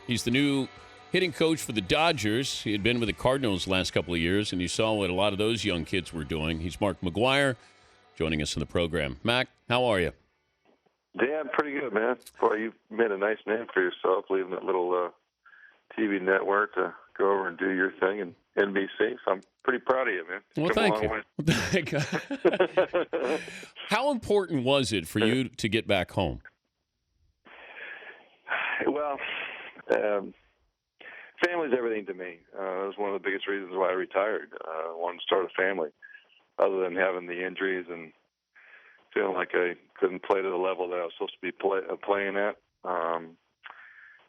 He's the new hitting coach for the Dodgers. He had been with the Cardinals the last couple of years, and you saw what a lot of those young kids were doing. He's Mark McGwire, joining us in the program. Mac, how are you? Dan, pretty good, man. Boy, you made a nice name for yourself, leaving that little TV network to go over and do your thing in NBC. So I'm pretty proud of you, man. Well, thank you. Thank you. How important was it for you to get back home? Well, family's everything to me. That was one of the biggest reasons why I retired. I wanted to start a family, other than having the injuries and feeling like I couldn't play to the level that I was supposed to be playing at.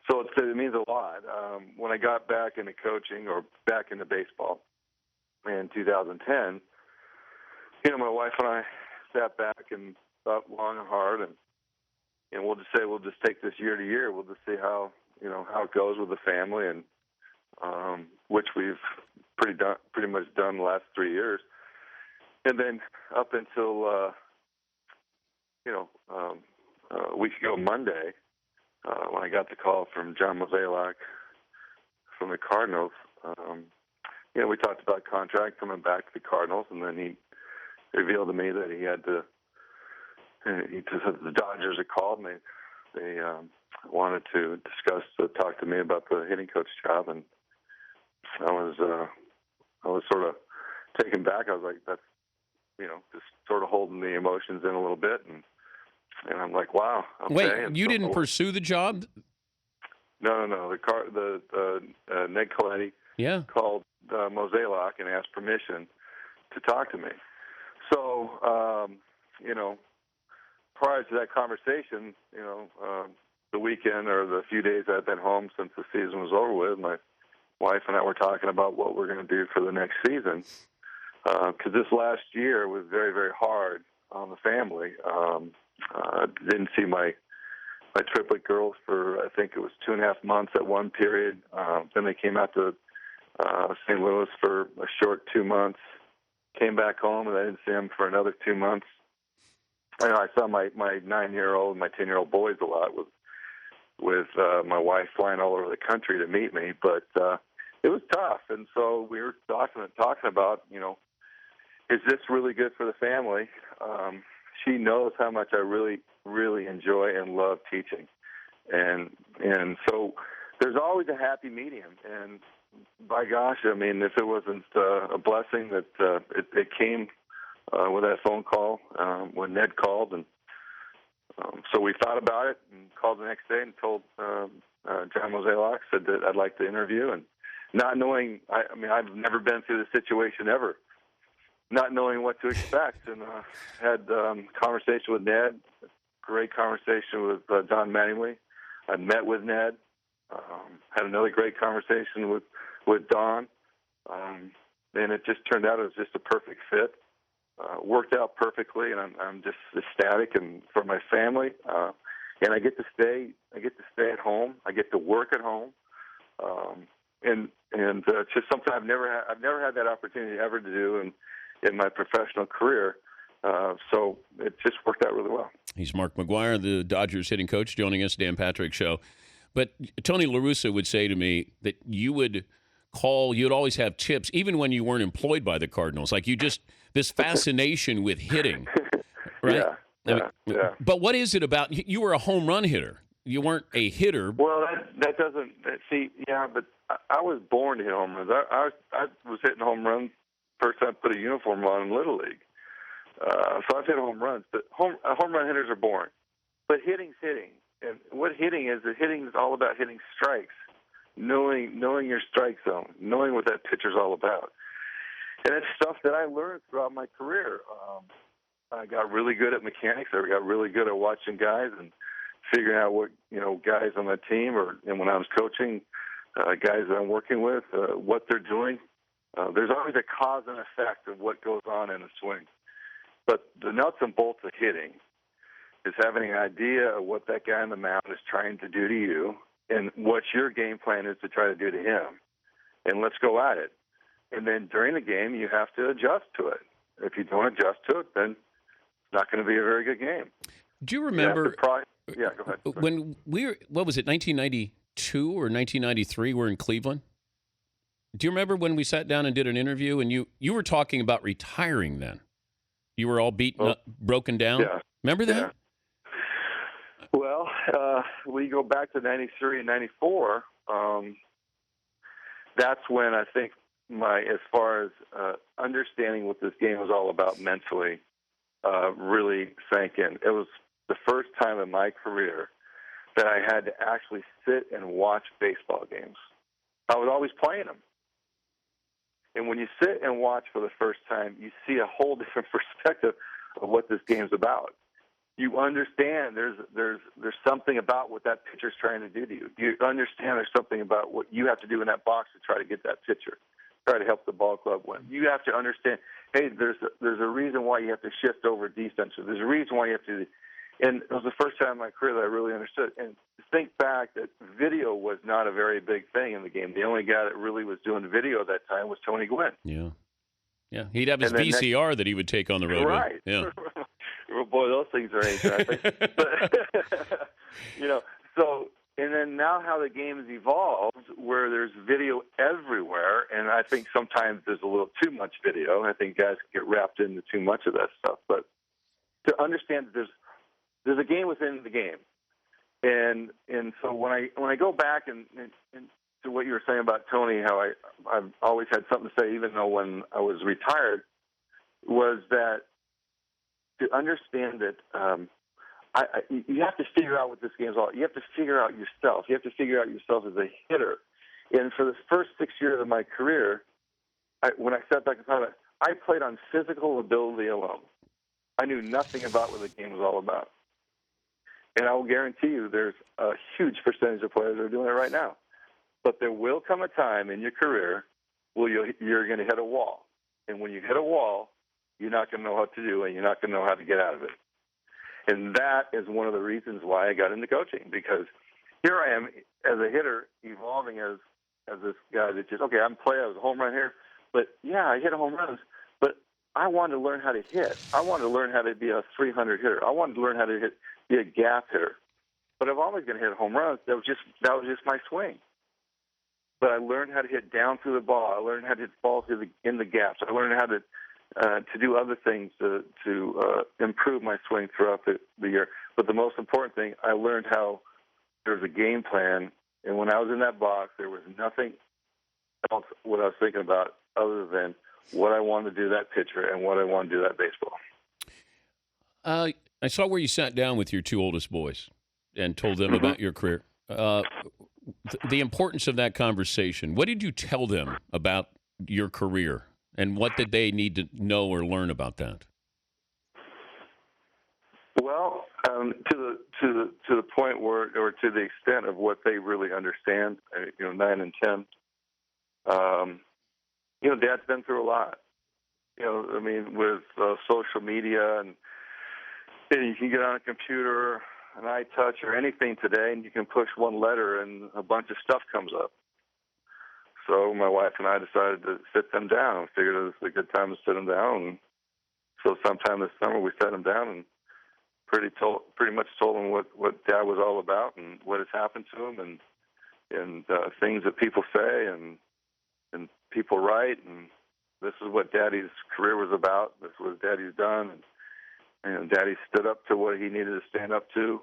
So it means a lot. When I got back into coaching or back into baseball in 2010, my wife and I sat back and thought long and hard, and we'll just take this year to year. We'll just see how it goes with the family, and which we've pretty much done the last 3 years, and then up until a week ago Monday, when I got the call from John Mozeliak from the Cardinals, we talked about contract coming back to the Cardinals, and then he revealed to me that he had to. He just said the Dodgers had called me. They wanted to talk to me about the hitting coach job, and I was sort of taken back. I was like, that's just sort of holding the emotions in a little bit, and I'm like, wow. Okay. Wait, and you so, didn't pursue the job? No. Ned Coletti called Mozeliak and asked permission to talk to me. So, prior to that conversation, the weekend or the few days I've been home since the season was over with, my wife and I were talking about what we're going to do for the next season. Because this last year was very, very hard on the family. Didn't see my triplet girls for, I think it was 2.5 months at one period. Then they came out to St. Louis for a short 2 months, came back home, and I didn't see them for another 2 months. I saw my 9-year-old and my 10-year-old boys a lot with my wife flying all over the country to meet me, but it was tough. And so we were talking about, is this really good for the family? She knows how much I really, really enjoy and love teaching. And so there's always a happy medium. And by gosh, if it wasn't a blessing that it came with that phone call when Ned called. And so we thought about it and called the next day and told John Mozeliak, said that I'd like to interview. And not knowing, I've never been through this situation ever, not knowing what to expect, and had conversation with Ned, great conversation with Don Mattingly. I met with Ned, had another great conversation with Don, and it just turned out it was just a perfect fit. Worked out perfectly, and I'm just ecstatic, and for my family, and I get to stay at home. I get to work at home, and it's just something I've never had that opportunity ever to do in my professional career. So it just worked out really well. He's Mark McGwire, the Dodgers hitting coach, joining us, Dan Patrick Show. But Tony La Russa would say to me that you'd always have tips, even when you weren't employed by the Cardinals. Like this fascination with hitting, right? Yeah. But what is it about, you were a home run hitter. You weren't a hitter. Well, that doesn't, see, yeah, but I was born to hit home runs. I was hitting home runs first time I put a uniform on in Little League. So I've hit home runs, but home run hitters are born. But hitting's hitting. And what hitting is all about hitting strikes, knowing your strike zone, knowing what that pitcher's all about. And it's stuff that I learned throughout my career. I got really good at mechanics. I got really good at watching guys and figuring out what, guys on my team and when I was coaching, guys that I'm working with, what they're doing. There's always a cause and effect of what goes on in a swing. But the nuts and bolts of hitting is having an idea of what that guy on the mound is trying to do to you and what your game plan is to try to do to him. And let's go at it. And then during the game, you have to adjust to it. If you don't adjust to it, then it's not going to be a very good game. Do you remember? Yeah, go ahead. When what was it, 1990? 1992 or 1993. We're in Cleveland. Do you remember when we sat down and did an interview, and you were talking about retiring then? You were all beaten up, broken down. Yeah. Remember that? Yeah. Well, we go back to 93 and 94. That's when I think as far as understanding what this game was all about mentally, really sank in. It was the first time in my career that I had to actually sit and watch baseball games. I was always playing them. And when you sit and watch for the first time, you see a whole different perspective of what this game's about. You understand there's something about what that pitcher's trying to do to you. You understand there's something about what you have to do in that box to try to get that pitcher, try to help the ball club win. You have to understand, hey, there's a reason why you have to shift over defense. There's a reason why you have to. And it was the first time in my career that I really understood. And think back that video was not a very big thing in the game. The only guy that really was doing video at that time was Tony Gwynn. Yeah. Yeah. He'd have his VCR that he would take on the road. Right. Yeah. Well, boy, those things are ancient, I think. But, so, and then now how the game has evolved, where there's video everywhere, and I think sometimes there's a little too much video. I think guys get wrapped into too much of that stuff. But to understand that there's a game within the game, and so when I go back and to what you were saying about Tony, how I've always had something to say, even though when I was retired, was that to understand that you have to figure out what this game is all. You have to figure out yourself. You have to figure out yourself as a hitter. And for the first 6 years of my career, when I sat back and thought about it, I played on physical ability alone. I knew nothing about what the game was all about. And I will guarantee you there's a huge percentage of players that are doing it right now. But there will come a time in your career where you're going to hit a wall. And when you hit a wall, you're not going to know what to do, and you're not going to know how to get out of it. And that is one of the reasons why I got into coaching, because here I am as a hitter evolving as this guy that just, okay, I'm playing, I was a home run hitter, but yeah, I hit home runs, but I wanted to learn how to hit. I wanted to learn how to be a 300 hitter. I wanted to learn how to be a gap hitter. But I'm always going to hit home runs. That was just my swing. But I learned how to hit down through the ball. I learned how to hit balls in the gaps. I learned how to do other things to improve my swing throughout the year. But the most important thing, I learned how there's a game plan. And when I was in that box, there was nothing else what I was thinking about other than what I wanted to do that pitcher and what I wanted to do that baseball. I saw where you sat down with your two oldest boys and told them about your career. The importance of that conversation. What did you tell them about your career, and what did they need to know or learn about that? Well, to the point where, or to the extent of what they really understand, 9 and 10. Dad's been through a lot. With social media and you can get on a computer, an iTouch, or anything today, and you can push one letter, and a bunch of stuff comes up. So my wife and I decided to sit them down. We figured it was a good time to sit them down. And so sometime this summer, we sat them down and pretty much told them what Dad was all about and what has happened to him, and things that people say and people write, and this is what Daddy's career was about. This is what Daddy's done, and Daddy stood up to what he needed to stand up to.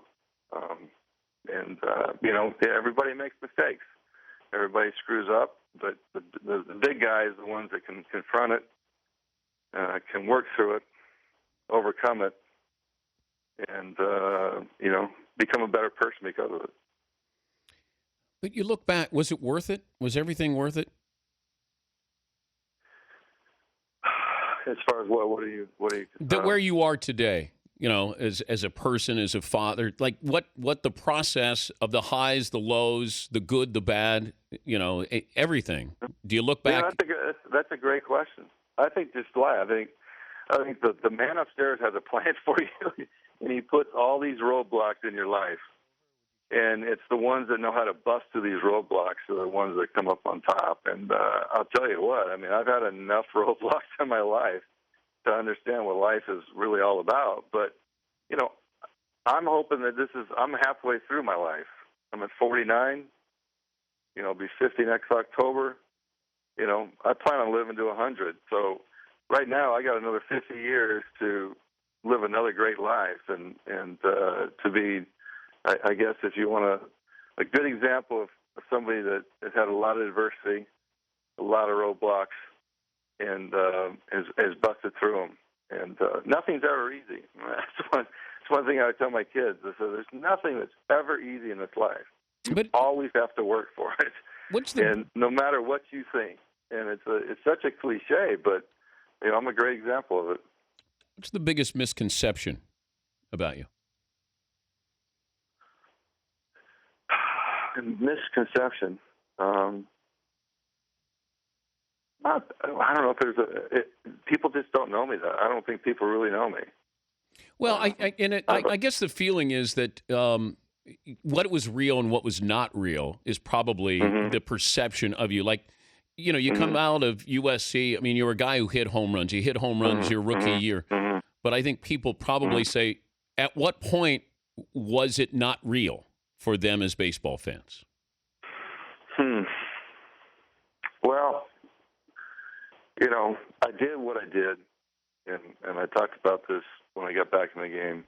Everybody makes mistakes. Everybody screws up, but the big guys, the ones that can confront it, can work through it, overcome it, and become a better person because of it. But you look back, was it worth it? Was everything worth it? As far as what do you where you are today, as a person, as a father, like what the process of the highs, the lows, the good, the bad, everything. Do you look back? That's a great question. I think just I think the man upstairs has a plan for you, and he puts all these roadblocks in your life. And it's the ones that know how to bust through these roadblocks are the ones that come up on top. And I'll tell you what, I've had enough roadblocks in my life to understand what life is really all about. But, I'm hoping that I'm halfway through my life. I'm at 49. I'll be 50 next October. I plan on living to 100. So right now I got another 50 years to live another great life and to be, I guess, if you want a good example of somebody that has had a lot of adversity, a lot of roadblocks, and has busted through them. And nothing's ever easy. That's one thing I tell my kids. I say, there's nothing that's ever easy in this life. You always have to work for it. And no matter what you think. And it's such a cliche, but I'm a great example of it. What's the biggest misconception about you? Misconception. I don't know if people just don't know me. That I don't think people really know me. Well, I guess the feeling is that what was real and what was not real is probably the perception of you. Like, you come out of USC. I mean, you're a guy who hit home runs. You hit home runs your rookie year. But I think people probably say, at what point was it not real for them as baseball fans? Well, I did what I did, and I talked about this when I got back in the game.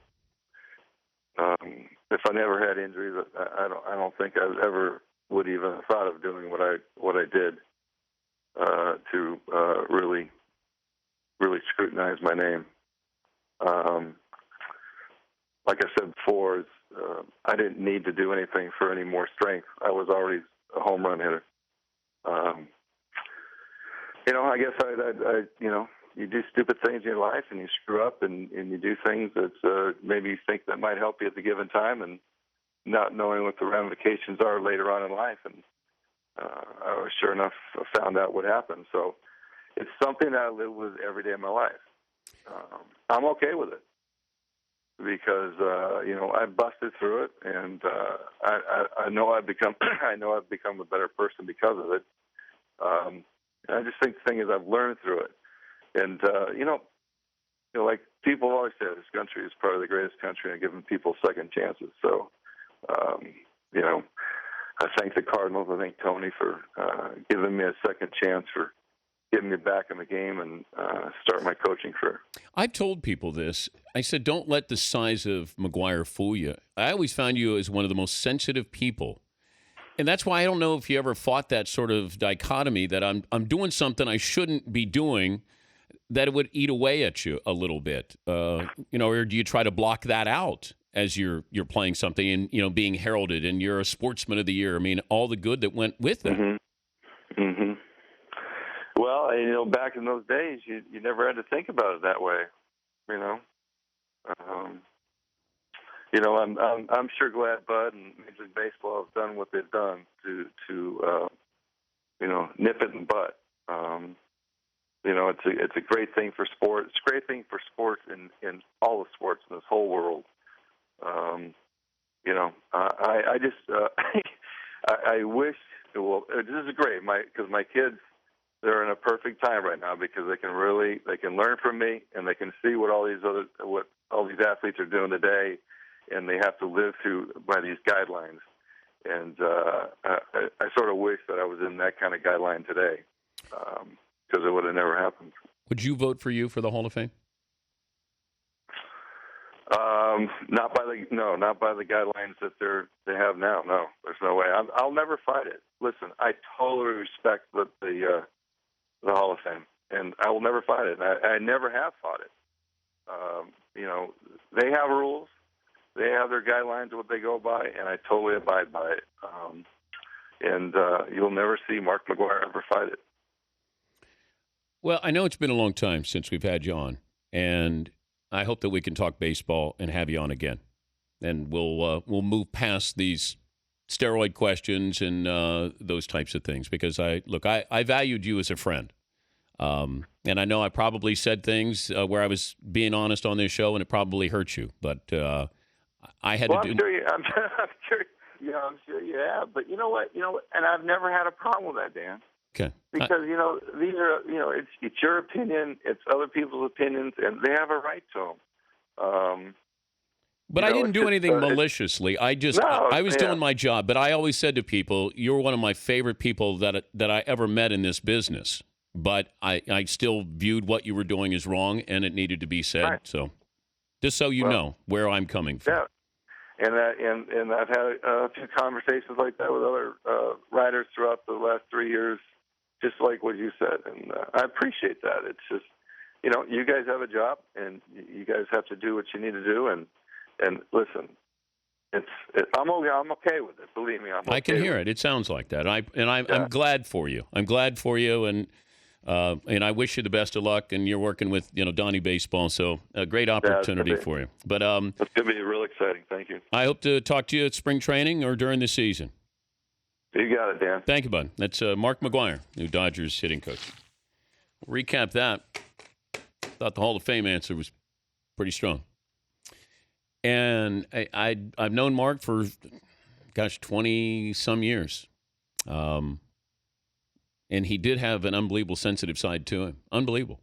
If I never had injuries, I don't think I ever would even have thought of doing what I did to really scrutinize my name. Like I said before, I didn't need to do anything for any more strength. I was already a home run hitter. I guess I you do stupid things in your life and you screw up and you do things that maybe you think that might help you at the given time and not knowing what the ramifications are later on in life. And I was sure enough found out what happened. So it's something that I live with every day of my life. I'm okay with it because, I busted through it and I know I've become a better person because of it. I just think the thing is I've learned through it. And, like people always say, this country is probably the greatest country and giving people second chances. So, I thank the Cardinals. I thank Tony for giving me a second chance, for getting me back in the game and start my coaching career. I've told people this. I said, don't let the size of McGwire fool you. I always found you as one of the most sensitive people. And that's why I don't know if you ever fought that sort of dichotomy that I'm doing something I shouldn't be doing, that it would eat away at you a little bit. Or do you try to block that out as you're playing something and, being heralded and you're a sportsman of the year? I mean, all the good that went with that. Well, back in those days, you never had to think about it that way, I'm sure glad Bud and Major League Baseball have done what they've done to nip it in the bud. It's a great thing for sports. It's a great thing for sports in all the sports in this whole world. I just I wish. Well, this is great. Because my kids, they're in a perfect time right now because they can learn from me and they can see what all these athletes are doing today, and they have to live by these guidelines. And I sort of wish that I was in that kind of guideline today, because it would have never happened. Would you vote for the Hall of Fame? Not by the guidelines that they have now. No, there's no way. I'll never fight it. Listen, I totally respect the Hall of Fame, and I will never fight it. I never have fought it. They have rules. They have their guidelines of what they go by, and I totally abide by it. And you'll never see Mark McGwire ever fight it. Well, I know it's been a long time since we've had you on, and I hope that we can talk baseball and have you on again. And we'll move past these steroid questions and those types of things, because I valued you as a friend. And I know I probably said things where I was being honest on this show, and it probably hurt you. But I had to do. I'm sure you have. But you know what? And I've never had a problem with that, Dan. Okay. Because these are it's your opinion, it's other people's opinions, and they have a right to them. But I didn't do anything maliciously. I was doing my job. But I always said to people, "You're one of my favorite people that I ever met in this business." But I still viewed what you were doing as wrong, and it needed to be said. Right. So, just so you know where I'm coming from. Yeah, and I've had a few conversations like that with other writers throughout the last 3 years, just like what you said, and I appreciate that. It's just, you guys have a job, and you guys have to do what you need to do, and listen. I'm okay with it. Believe me, I can hear it. It sounds like that. I'm glad for you. I'm glad for you, and I wish you the best of luck. And you're working with Donnie Baseball, so a great opportunity for you. But it's gonna be real exciting. Thank you. I hope to talk to you at spring training or during the season. You got it, Dan. Thank you, bud. That's Mark McGwire, new Dodgers hitting coach. We'll recap that. Thought the Hall of Fame answer was pretty strong. And I've known Mark for, 20-some years. And he did have an unbelievable sensitive side to him. Unbelievable.